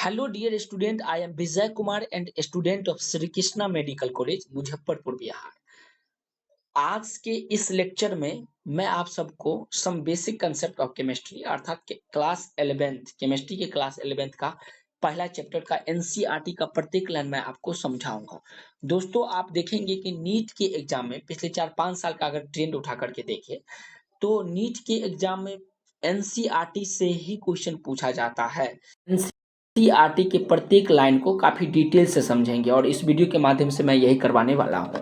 Hello dear student, I am Vijay Kumar and student of Shri Krishna medical college Muzaffarpur Bihar. आज के इस lecture में मैं आप सबको some basic concept of chemistry अर्थात क्लास 11th केमिस्ट्री के क्लास 11th का पहला चैप्टर का एनसीईआरटी का प्रत्येक लाइन मैं आपको समझाऊंगा। दोस्तों, आप देखेंगे कि नीट के एग्जाम में पिछले 4-5 साल का अगर ट्रेंड उठा करके देखें तो नीट के एग्जाम में एनसीईआरटी से ही क्वेश्चन पूछा जाता है। एनसीईआरटी के प्रत्येक लाइन को काफी डिटेल से समझेंगे और इस वीडियो के माध्यम से मैं यही करवाने वाला हूँ।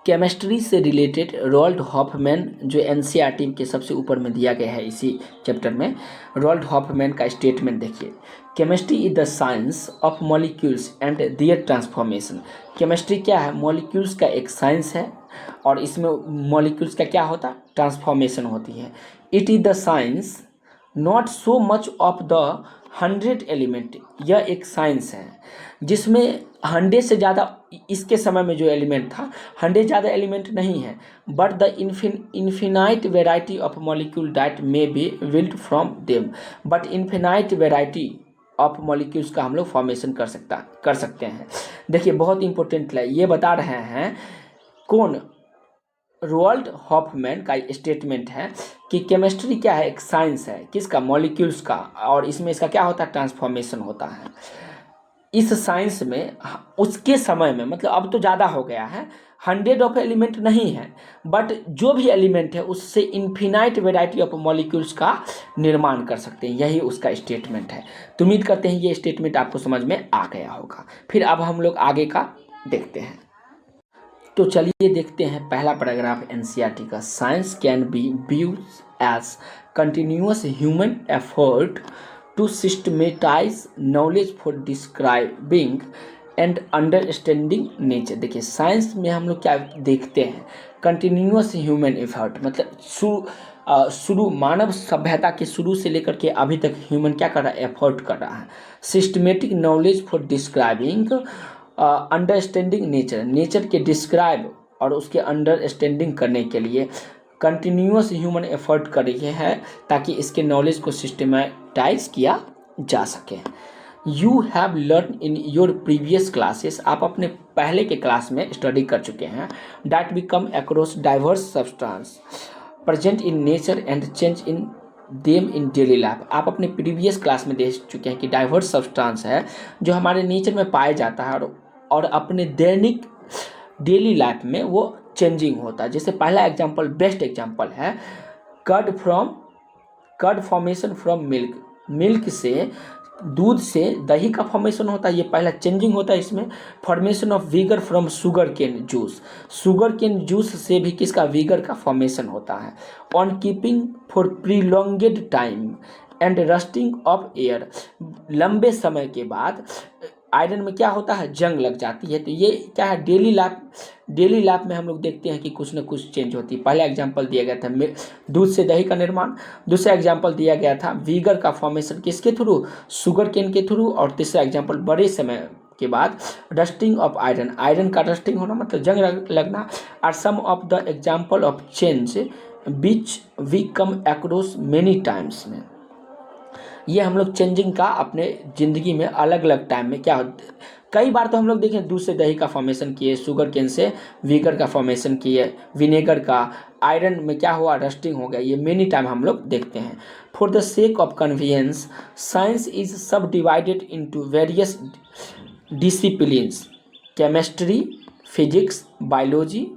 केमिस्ट्री से रिलेटेड रोल्ड हॉफमैन जो एनसीईआरटी के सबसे ऊपर में दिया गया है इसी चैप्टर में, रोल्ड हॉफमैन का स्टेटमेंट देखिए। Chemistry is the science of molecules and their transformation. Chemistry क्या है? मॉलिक्यूल्स का एक साइंस है और इसमें मॉलिक्यूल्स का क्या होता है? ट्रांसफॉर्मेशन होती है। It is the science not so much of the 100 element. यह एक साइंस है जिसमें 100 से ज़्यादा इसके समय में जो एलिमेंट था 100 ज़्यादा एलिमेंट नहीं है, but the infinite variety of molecule that may be built from them. But infinite variety of molecules का हम लोग फॉर्मेशन कर सकते हैं। देखिए, बहुत इंपॉर्टेंट है, ये बता रहे हैं कौन? रोल्ड हॉफमैन का स्टेटमेंट है कि केमिस्ट्री क्या है? एक साइंस है। किसका? मॉलिक्यूल्स का। और इसमें इसका क्या होता है? ट्रांसफॉर्मेशन होता है। इस साइंस में उसके समय में, मतलब अब तो ज़्यादा हो गया है, 100 ऑफ एलिमेंट नहीं है, बट जो भी एलिमेंट है उससे इन्फिनाइट वेराइटी ऑफ मॉलिक्यूल्स का निर्माण कर सकते हैं। यही उसका स्टेटमेंट है। तो उम्मीद करते हैं ये स्टेटमेंट आपको समझ में आ गया होगा। फिर अब हम लोग आगे का देखते हैं। तो चलिए देखते हैं पहला पैराग्राफ एनसीईआरटी का। Science can be views as continuous human effort to systematize knowledge for describing and understanding nature. देखिए, साइंस में हम लोग क्या देखते हैं? कंटिन्यूअस ह्यूमन एफर्ट, मतलब शुरू मानव सभ्यता के शुरू से लेकर के अभी तक ह्यूमन क्या कर रहा है? एफर्ट कर रहा है। Systematic knowledge for describing understanding nature के डिस्क्राइब और उसके अंडरस्टैंडिंग करने के लिए कंटिन्यूअस ह्यूमन एफर्ट कर रही है ताकि इसके नॉलेज को सिस्टमेटाइज किया जा सके। You have learn in your previous classes. आप अपने पहले के क्लास में स्टडी कर चुके हैं। That become across diverse substance present in nature and change in them in daily life. आप अपने प्रीवियस क्लास में देख चुके हैं कि डाइवर्स सब्सटेंस है जो हमारे नेचर में पाया जाता है और अपने दैनिक डेली लाइफ में वो चेंजिंग होता है। जैसे पहला एग्जांपल, बेस्ट एग्जांपल है कर्ड फॉर्मेशन फ्रॉम मिल्क से, दूध से दही का फॉर्मेशन होता है। ये पहला चेंजिंग होता है इसमें। Formation of vinegar from sugar cane juice से भी किसका? वीगर का फॉर्मेशन होता है। On keeping for prolonged time and rusting of air. लंबे समय के बाद आयरन में क्या होता है? जंग लग जाती है। तो ये क्या है? डेली लाइफ में हम लोग देखते हैं कि कुछ न कुछ चेंज होती है। पहला एग्जांपल दिया गया था दूध से दही का निर्माण। दूसरा एग्जांपल दिया गया था वीगर का फॉर्मेशन किसके थ्रू? शुगर केन के थ्रू। और तीसरा एग्जांपल, बड़े समय के बाद रस्टिंग ऑफ आयरन का रस्टिंग होना मतलब जंग लगना। Are some of the example of change which we come across many times में। ये हम लोग चेंजिंग का अपने ज़िंदगी में अलग अलग टाइम में क्या होता है। कई बार तो हम लोग देखें दूध से दही का फॉर्मेशन किए, शुगर केन से वीगर का फॉर्मेशन किए, विनेगर का, आयरन में क्या हुआ? रस्टिंग हो गया। ये मेनी टाइम हम लोग देखते हैं। For the sake of convenience science is subdivided into various disciplines. Chemistry, physics, biology,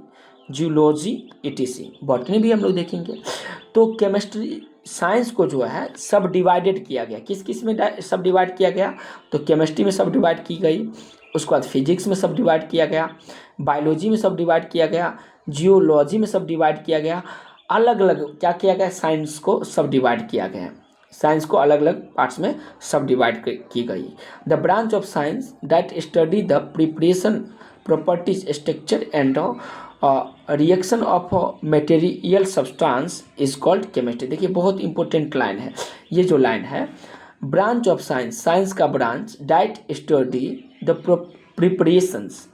zoology, etc. Botany भी हम लोग देखेंगे। तो केमिस्ट्री साइंस को जो है सब डिवाइडेड किया गया। किस किस में सब डिवाइड किया गया? तो केमिस्ट्री में सब डिवाइड की गई, उसके बाद फिजिक्स में सब डिवाइड किया गया, बायोलॉजी में सब डिवाइड किया गया, जियोलॉजी में सब डिवाइड किया गया। अलग अलग क्या किया गया? साइंस को सब डिवाइड किया गया। साइंस को अलग अलग पार्ट्स में सब डिवाइड की गई। The branch of science that study the preparation, properties, structure and reaction of material substance is called chemistry. देखिए, बहुत इंपॉर्टेंट लाइन है ये जो लाइन है। ब्रांच ऑफ साइंस, साइंस का branch that study the preparations,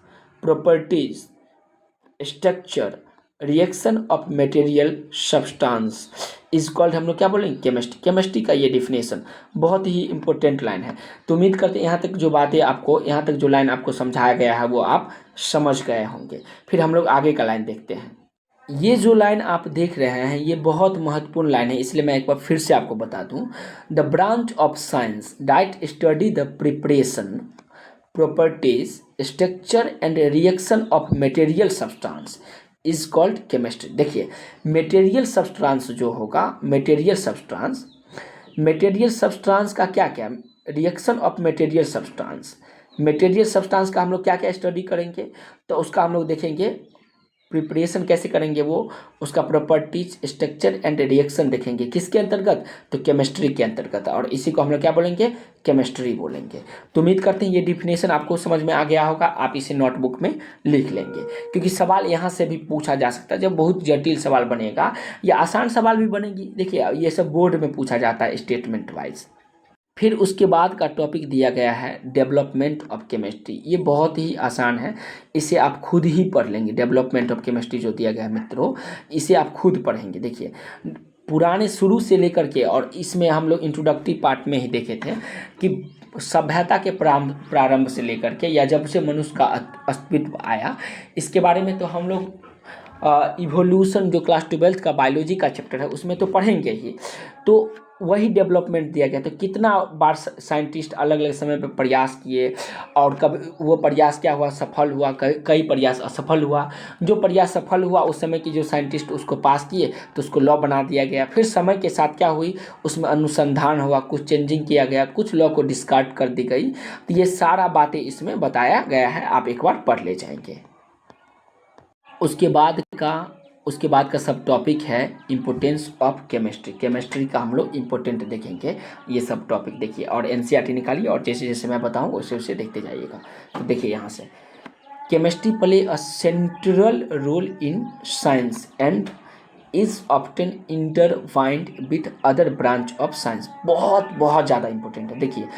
properties, structure reaction of material substance is called, हम लोग क्या बोलेंगे, केमिस्ट्री। केमिस्ट्री का ये डिफिनेशन बहुत ही इंपॉर्टेंट लाइन है। तो उम्मीद करते हैं यहाँ तक जो बातें आपको, यहाँ तक जो लाइन आपको समझाया गया है वो आप समझ गए होंगे। फिर हम लोग आगे का लाइन देखते हैं। ये जो लाइन आप देख रहे हैं ये बहुत महत्वपूर्ण लाइन है, इसलिए मैं एक बार फिर से आपको बता दूं। The branch of science that study the preparation, properties, structure and reaction of material substance is called chemistry. देखिए मटेरियल सब्सटेंस जो होगा, मटेरियल सब्सटेंस का क्या क्या, reaction of material substance, material substance का हम लोग क्या क्या स्टडी करेंगे, तो उसका हम लोग देखेंगे प्रिपरेशन कैसे करेंगे, वो उसका प्रॉपर्टीज, स्ट्रक्चर एंड रिएक्शन देखेंगे, किसके अंतर्गत, तो केमिस्ट्री के अंतर्गत, और इसी को हम लोग क्या बोलेंगे, केमिस्ट्री बोलेंगे। तो उम्मीद करते हैं ये डिफिनेशन आपको समझ में आ गया होगा, आप इसे नोटबुक में लिख लेंगे, क्योंकि सवाल यहाँ से भी पूछा जा सकता है। जब बहुत जटिल सवाल बनेगा या आसान सवाल भी बनेगी, देखिए ये सब बोर्ड में पूछा जाता है स्टेटमेंट वाइज। फिर उसके बाद का टॉपिक दिया गया है डेवलपमेंट ऑफ केमिस्ट्री। ये बहुत ही आसान है, इसे आप खुद ही पढ़ लेंगे। डेवलपमेंट ऑफ केमिस्ट्री जो दिया गया है मित्रों, इसे आप खुद पढ़ेंगे। देखिए पुराने शुरू से लेकर के, और इसमें हम लोग इंट्रोडक्टरी पार्ट में ही देखे थे कि सभ्यता के प्रारंभ से लेकर के, या जब से मनुष्य का अस्तित्व आया, इसके बारे में तो हम लोग इवोल्यूशन जो क्लास 12th का बायोलॉजी का चैप्टर है उसमें तो पढ़ेंगे ही। तो वही डेवलपमेंट दिया गया। तो कितना बार साइंटिस्ट अलग अलग समय पर प्रयास किए, और कब वो प्रयास क्या हुआ, सफल हुआ, कई प्रयास असफल हुआ। जो प्रयास सफल हुआ उस समय की जो साइंटिस्ट उसको पास किए तो उसको लॉ बना दिया गया। फिर समय के साथ क्या हुई, उसमें अनुसंधान हुआ, कुछ चेंजिंग किया गया, कुछ लॉ को डिस्कार्ड कर दी गई। तो ये सारा बातें इसमें बताया गया है, आप एक बार पढ़ ले जाएंगे। उसके बाद का सब टॉपिक है इम्पोर्टेंस ऑफ केमिस्ट्री। केमिस्ट्री का हम लोग इम्पोर्टेंट देखेंगे, ये सब टॉपिक देखिए, और एनसीईआरटी निकालिए, और जैसे जैसे मैं बताऊँ वैसे वैसे देखते जाइएगा। तो देखिए यहाँ से, chemistry play a central role in science and is often intertwined with other branch of science. बहुत ज़्यादा इंपॉर्टेंट है। देखिए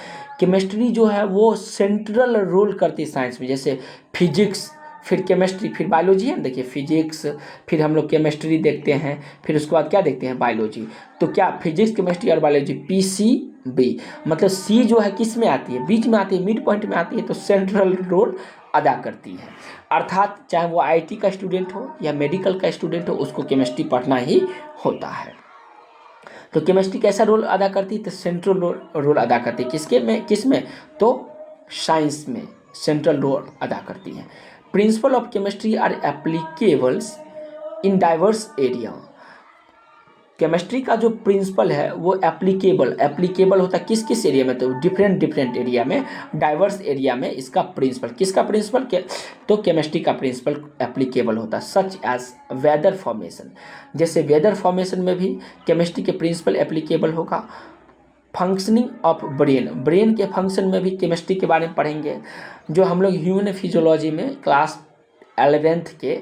केमिस्ट्री जो है वो सेंट्रल रोल करती है साइंस में, जैसे फिजिक्स, फिर केमिस्ट्री, फिर बायोलॉजी है। देखिए फिजिक्स, फिर हम लोग केमिस्ट्री देखते हैं, फिर उसके बाद क्या देखते हैं, बायोलॉजी। तो क्या फिजिक्स, केमिस्ट्री और बायोलॉजी, PCB, मतलब सी जो है किस में आती है, बीच में आती है, मिड पॉइंट में आती है, तो सेंट्रल रोल अदा करती है। अर्थात चाहे वो IT का स्टूडेंट हो या मेडिकल का स्टूडेंट हो, उसको केमिस्ट्री पढ़ना ही होता है। तो केमिस्ट्री कैसा रोल अदा करती है, तो सेंट्रल रोल अदा करती है। किस में, तो साइंस में सेंट्रल रोल अदा करती है। Principle of chemistry are applicables in diverse area. Chemistry का जो प्रिंसिपल है वो एप्लीकेबल होता है किस किस एरिया में, तो डिफरेंट एरिया में, डाइवर्स एरिया में इसका प्रिंसिपल, किसका प्रिंसिपल के, तो केमिस्ट्री का प्रिंसिपल एप्लीकेबल होता है। सच एज वेदर फॉर्मेशन, जैसे वेदर फॉर्मेशन में भी केमिस्ट्री के प्रिंसिपल एप्लीकेबल होगा। फंक्शनिंग ऑफ ब्रेन के फंक्शन में भी केमिस्ट्री के बारे में पढ़ेंगे, जो हम लोग ह्यूमन फिजियोलॉजी में क्लास 11th के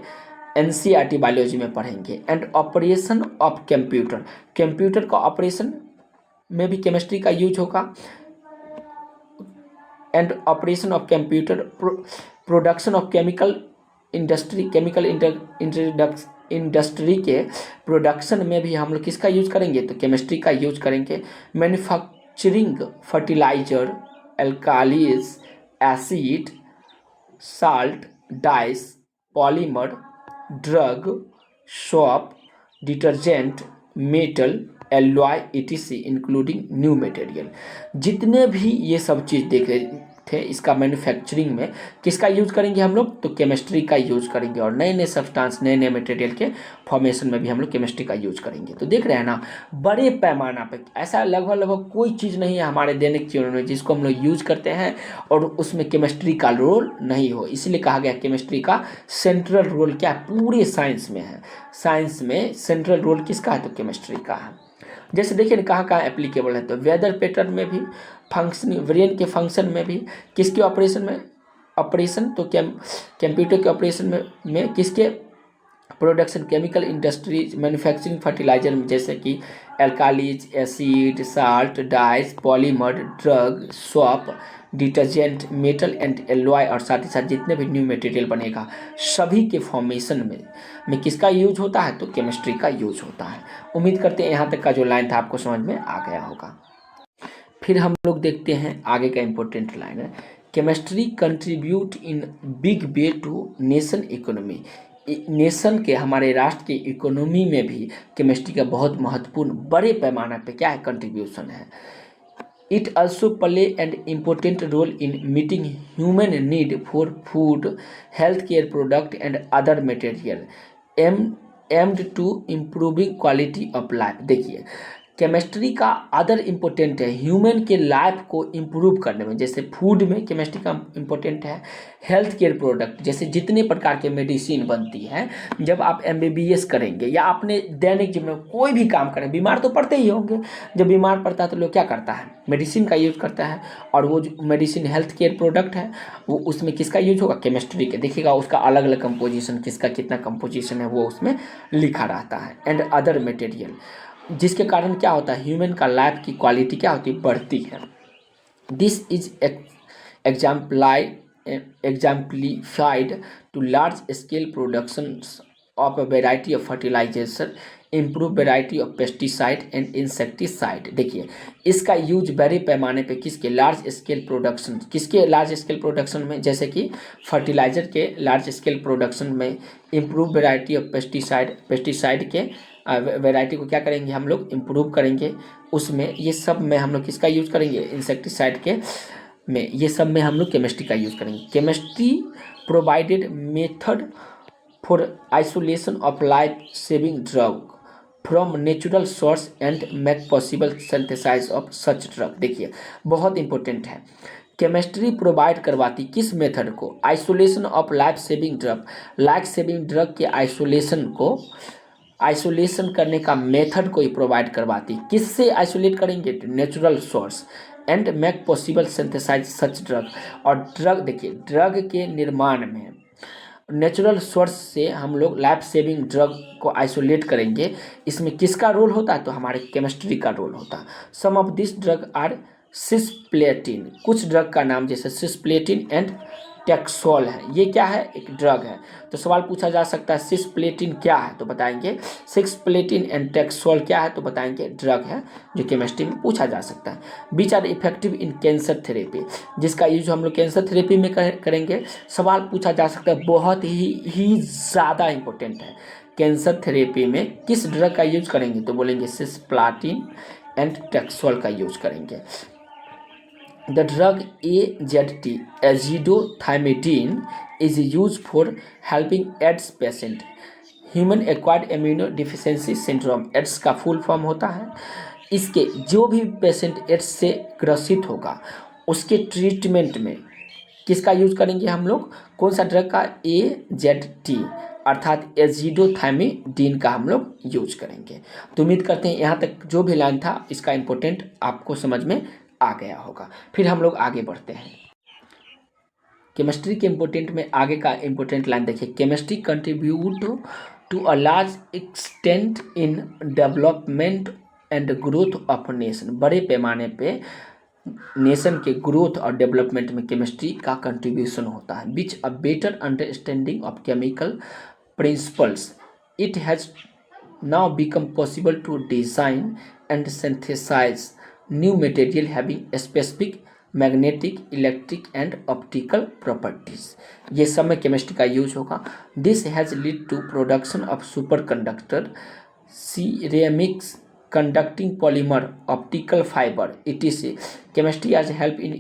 NCERT बायोलॉजी में पढ़ेंगे। एंड ऑपरेशन ऑफ कंप्यूटर का ऑपरेशन में भी केमिस्ट्री का यूज होगा। And operation of computer, production of chemical industry के प्रोडक्शन में भी हम लोग किसका यूज करेंगे, तो केमिस्ट्री का यूज करेंगे। Manufacturing fertiliser, alkalies, acid, salt, dyes, polymer, drug, soap, detergent, metal, alloy, ETC including new material. जितने भी ये सब चीज़ देखे थे, इसका मैन्युफैक्चरिंग में किसका यूज करेंगे हम लोग, तो केमिस्ट्री का यूज करेंगे। और नए नए सब्सटेंस, नए नए मटेरियल के फॉर्मेशन में भी हम लोग केमिस्ट्री का यूज करेंगे। तो देख रहे हैं ना, बड़े पैमाना पे ऐसा लगभग कोई चीज़ नहीं है हमारे दैनिक जीवन में जिसको हम लोग यूज करते हैं और उसमें केमिस्ट्री का रोल नहीं हो। इसलिए कहा गया केमिस्ट्री का सेंट्रल रोल क्या है, पूरे साइंस में है। साइंस में सेंट्रल रोल किसका है, तो केमिस्ट्री का है। जैसे देखिए कहाँ कहाँ एप्लीकेबल है, तो वेदर पैटर्न में भी, फंक्शन, ब्रेन के फंक्शन में भी, किसके ऑपरेशन में, ऑपरेशन तो कंप्यूटर के ऑपरेशन में किसके production chemical industries manufacturing fertiliser में जैसे कि alkalies, acid, salt, dyes, polymer, drug, soap, detergent, metal and alloy और साथ ही साथ जितने भी न्यू मटेरियल बनेगा सभी के फॉर्मेशन में किसका यूज होता है, तो केमिस्ट्री का यूज होता है। उम्मीद करते हैं यहाँ तक का जो लाइन था आपको समझ में आ गया होगा। फिर हम लोग देखते हैं आगे का इम्पोर्टेंट लाइन है, chemistry contribute in big way to nation economy. Nation के हमारे राष्ट्र के इकोनॉमी में भी केमिस्ट्री का बहुत महत्वपूर्ण बड़े पैमाने पे क्या है, कंट्रीब्यूशन है। It also play an important role in meeting human need for food, healthcare product and other material aimed to improving quality of life। देखिए केमिस्ट्री का अदर इम्पोर्टेंट है ह्यूमन के लाइफ को इम्प्रूव करने में, जैसे फूड में केमिस्ट्री का इम्पोर्टेंट है, हेल्थ केयर प्रोडक्ट जैसे जितने प्रकार के मेडिसिन बनती हैं, जब आप एमबीबीएस करेंगे या अपने दैनिक जीवन में कोई भी काम करें बीमार तो पड़ते ही होंगे, जब बीमार पड़ता है तो लोग क्या करता है, मेडिसिन का यूज़ करता है, और वो जो मेडिसिन हेल्थ केयर प्रोडक्ट है वो उसमें किसका यूज होगा, केमिस्ट्री के। देखिएगा उसका अलग अलग कंपोजिशन, किसका कितना कंपोजिशन है वो उसमें लिखा रहता है, एंड अदर मटेरियल, जिसके कारण क्या होता है, ह्यूमन का लाइफ की क्वालिटी क्या होती है, बढ़ती है। This is exemplified to large scale production of a variety of fertilization, improve variety of pesticide and insecticide. देखिए इसका यूज बड़े पैमाने पे किसके, लार्ज स्केल प्रोडक्शन, किसके लार्ज स्केल प्रोडक्शन में, जैसे कि फर्टिलाइजर के लार्ज स्केल प्रोडक्शन में, इम्प्रूव वेराइटी ऑफ पेस्टिसाइड के वैरायटी को क्या करेंगे हम लोग, इम्प्रूव करेंगे उसमें, ये सब में हम लोग किसका यूज करेंगे, इंसेक्टिसाइड के में, ये सब में हम लोग केमिस्ट्री का यूज करेंगे। Chemistry provided method for isolation of life saving drug from natural source and make possible synthesize of such drug. देखिए बहुत इंपॉर्टेंट है, केमिस्ट्री प्रोवाइड करवाती किस मेथड को, isolation of life saving drug के आइसोलेशन करने का मेथड को ही प्रोवाइड करवाती, किससे आइसोलेट करेंगे, natural source, and make possible synthesize such drug, और ड्रग देखिए ड्रग के निर्माण में नेचुरल सोर्स से हम लोग लाइफ सेविंग ड्रग को आइसोलेट करेंगे, इसमें किसका रोल होता है, तो हमारे केमिस्ट्री का रोल होता है। Some of this drug are cisplatin, कुछ ड्रग का नाम जैसे सिस्प्लेटिन एंड टेक्सोल है, ये क्या है, एक ड्रग है। तो सवाल पूछा जा सकता है सिस्प्लेटिन क्या है, तो बताएंगे सिस्प्लेटिन एंड टेक्सोल क्या है, तो बताएंगे ड्रग है, जो केमिस्ट्री में पूछा जा सकता है। Which are effective in cancer therapy, जिसका यूज हम लोग कैंसर थेरेपी में करेंगे, सवाल पूछा जा सकता है, बहुत ही ज़्यादा इंपॉर्टेंट है, कैंसर थेरेपी में किस ड्रग का यूज करेंगे, तो बोलेंगे सिस्प्लाटिन एंड टेक्सोल का यूज करेंगे। The drug AZT, azidothymidine, is used for helping AIDS patient, Human Acquired Immunodeficiency Syndrome, AIDS का फुल फॉर्म होता है। इसके जो भी पेशेंट एड्स से ग्रसित होगा उसके ट्रीटमेंट में किसका यूज करेंगे हम लोग, कौन सा ड्रग का, AZT अर्थात एजिडोथाइमिडीन का हम लोग यूज करेंगे। तो उम्मीद करते हैं यहाँ तक जो भी लाइन था इसका इम्पोर्टेंट आपको समझ में आ गया होगा। फिर हम लोग आगे बढ़ते हैं केमिस्ट्री के इम्पोर्टेंट में, आगे का इम्पोर्टेंट लाइन देखिए, chemistry contribute to a large extent in development and growth of nation. बड़े पैमाने पे नेशन के ग्रोथ और डेवलपमेंट में केमिस्ट्री का कंट्रीब्यूशन होता है। Which a better understanding of chemical principles it has now become possible to design and synthesize new material having specific magnetic, electric and optical properties। ये सब में केमिस्ट्री का यूज होगा। This has led to production of superconductor, ceramics, conducting polymer, optical fiber etc. Chemistry has helped in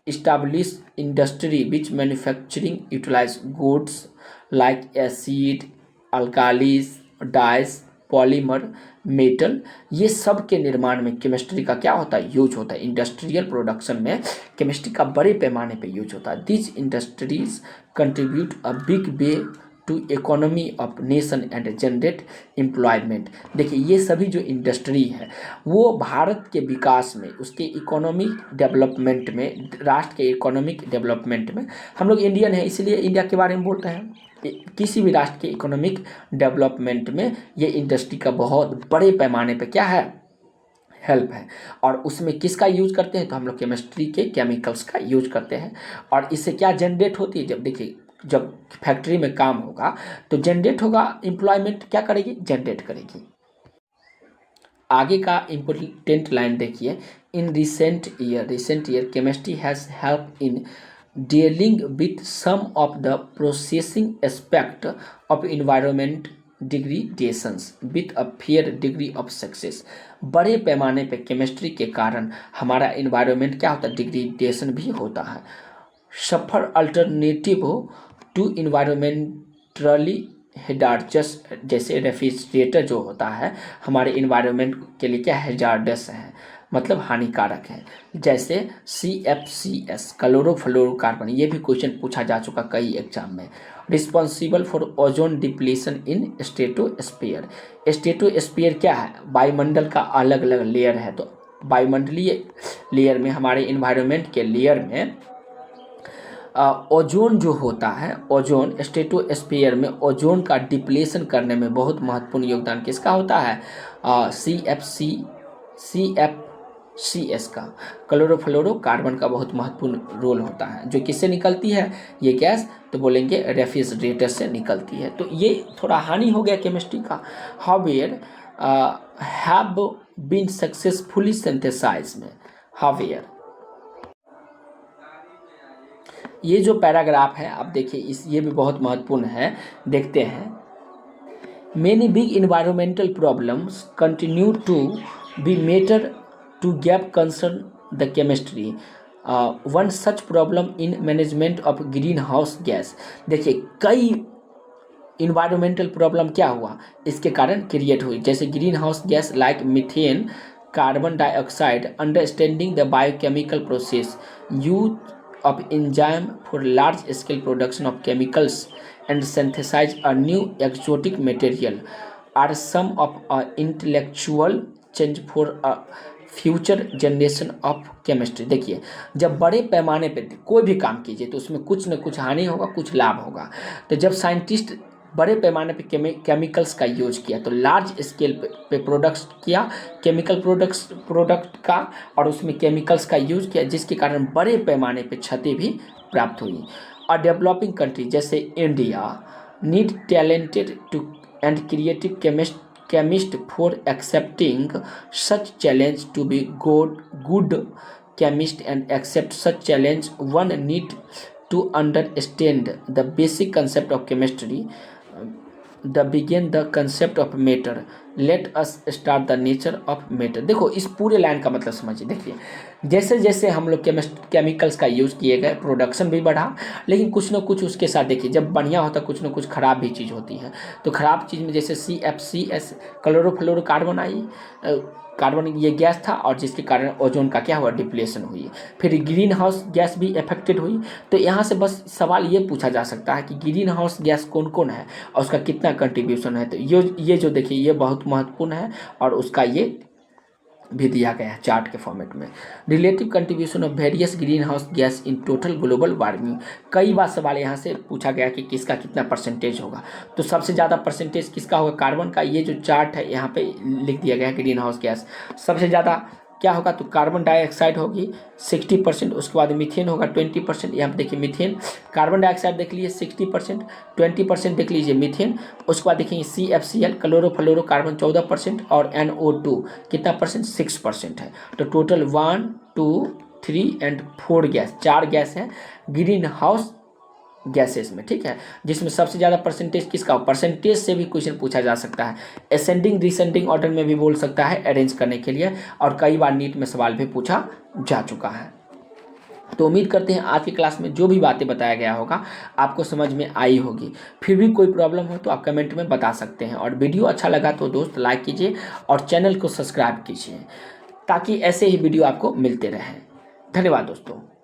established industry which manufacturing utilize goods like acid, alkalies, dyes, polymer, metal, ये सब के निर्माण में chemistry का क्या होता है, यूज होता है। इंडस्ट्रियल प्रोडक्शन में केमिस्ट्री का बड़े पैमाने पे यूज होता है। This industries contribute a big way to economy of nation and generate employment. देखिए ये सभी जो इंडस्ट्री है वो भारत के विकास में, उसके इकोनॉमिक डेवलपमेंट में, राष्ट्र के इकोनॉमिक डेवलपमेंट में, हम लोग इंडियन है इसलिए इंडिया के बारे में बोल रहे हैं, किसी भी राष्ट्र के इकोनॉमिक डेवलपमेंट में ये इंडस्ट्री का बहुत बड़े पैमाने पे क्या है, हेल्प है। और उसमें किसका यूज करते हैं, तो हम लोग केमिस्ट्री के केमिकल्स का यूज करते हैं। और इससे क्या जनरेट होती है, जब देखिए जब फैक्ट्री में काम होगा तो जनरेट होगा, एम्प्लॉयमेंट क्या करेगी, जनरेट करेगी। आगे का इम्पोर्टेंट लाइन देखिए, in recent year chemistry has help in dealing with some of the processing aspect of environment degradations with a fair degree of success. बड़े पैमाने पे केमिस्ट्री के कारण हमारा इन्वायरमेंट क्या होता है, डिग्रीडेशन भी होता है। सफर अल्टरनेटिव टू इन्वायरमेंटली हेजार्डस, जैसे रेफ्रिजरेटर जो होता है हमारे इन्वायरमेंट के लिए क्या हेजार्डस है, मतलब हानिकारक है। जैसे CFCS क्लोरोफ्लोरोकार्बन, ये भी क्वेश्चन पूछा जा चुका कई एग्जाम में। Responsible for ozone depletion in stratosphere. Stratosphere क्या है, वायुमंडल का अलग अलग लेयर है। तो वायुमंडलीय लेयर में, हमारे इन्वायरमेंट के लेयर में ओजोन जो होता है, ओजोन स्ट्रेटोस्फीयर में ओजोन का डिप्लेशन करने में बहुत महत्वपूर्ण योगदान किसका होता है, CFCS का, क्लोरोफ्लोरोकार्बन का बहुत महत्वपूर्ण रोल होता है। जो किससे निकलती है ये गैस, तो बोलेंगे रेफ्रिजरेटर से निकलती है। तो ये थोड़ा हानि हो गया केमिस्ट्री का। हावेयर हैव बीन सक्सेसफुली सिंथेसाइज्ड में, हावेयर। ये जो पैराग्राफ है आप देखिए, ये भी बहुत महत्वपूर्ण है, देखते हैं। Many big environmental problems continue to be matter to grave concern the chemistry. One such problem in management of green house gas. देखिए कई इन्वायरमेंटल प्रॉब्लम क्या हुआ, इसके कारण क्रिएट हुई, जैसे green house gas like methane, carbon dioxide. Understanding the biochemical process, use of enzyme for large scale production of chemicals and synthesize a new exotic material are some of a intellectual change for a future generation of chemistry। देखिए जब बड़े पैमाने पे कोई भी काम कीजिए तो उसमें कुछ न कुछ हानि होगा, कुछ लाभ होगा। तो जब साइंटिस्ट बड़े पैमाने पे केमिकल्स का यूज किया तो लार्ज स्केल पे प्रोडक्ट्स किया, केमिकल प्रोडक्ट का, और उसमें केमिकल्स का यूज किया, जिसके कारण बड़े पैमाने पे क्षति भी प्राप्त हुई। और डेवलपिंग कंट्री जैसे India need talented too and creative chemist for accepting such challenge to be good chemist and accept such challenge. One need to understand the basic concept of chemistry, the concept of matter. Let us start the nature of matter। देखो इस पूरे line का मतलब समझिए। देखिए जैसे जैसे हम लोग केमिकल्स का यूज़ किए गए, प्रोडक्शन भी बढ़ा, लेकिन कुछ ना कुछ उसके साथ देखिए जब बढ़िया होता कुछ ना कुछ खराब भी चीज़ होती है। तो खराब चीज़ में जैसे CFCS क्लोरोफ्लोरोकार्बन आई, कार्बन ये गैस था, और जिसके कारण ओजोन का क्या हुआ, डिप्लेशन हुई। फिर ग्रीन हाउस गैस भी अफेक्टेड हुई। तो यहाँ से बस सवाल ये पूछा जा सकता है कि ग्रीन हाउस गैस कौन कौन है और उसका कितना कंट्रीब्यूशन है। तो ये जो देखिए ये बहुत महत्वपूर्ण है, और उसका ये भी दिया गया है चार्ट के फॉर्मेट में। Relative contribution of various green house gas in total global warming. कई बार सवाल यहाँ से पूछा गया कि किसका कितना परसेंटेज होगा। तो सबसे ज़्यादा परसेंटेज किसका होगा, कार्बन का। ये जो चार्ट है यहाँ पे लिख दिया गया है ग्रीन हाउस गैस सबसे ज़्यादा क्या होगा, तो कार्बन डाइऑक्साइड होगी 60%, उसके बाद मीथेन होगा 20%। यहाँ पे देखिए मीथेन, कार्बन डाइऑक्साइड देख लीजिए 60%, 20% देख लीजिए मीथेन। उसके बाद देखेंगे CFCL क्लोरोफ्लोरोकार्बन 14%, और NO2 कितना परसेंट, 6% है। तो टोटल 1 2 3 एंड 4 गैस, 4 गैस है ग्रीन हाउस गैसेस में, ठीक है। जिसमें सबसे ज़्यादा परसेंटेज किसका, परसेंटेज से भी क्वेश्चन पूछा जा सकता है। असेंडिंग डिसेंडिंग ऑर्डर में भी बोल सकता है अरेंज करने के लिए, और कई बार नीट में सवाल भी पूछा जा चुका है। तो उम्मीद करते हैं आज की क्लास में जो भी बातें बताया गया होगा आपको समझ में आई होगी। फिर भी कोई प्रॉब्लम हो तो आप कमेंट में बता सकते हैं, और वीडियो अच्छा लगा तो दोस्त लाइक कीजिए और चैनल को सब्सक्राइब कीजिए, ताकि ऐसे ही वीडियो आपको मिलते रहें। धन्यवाद दोस्तों।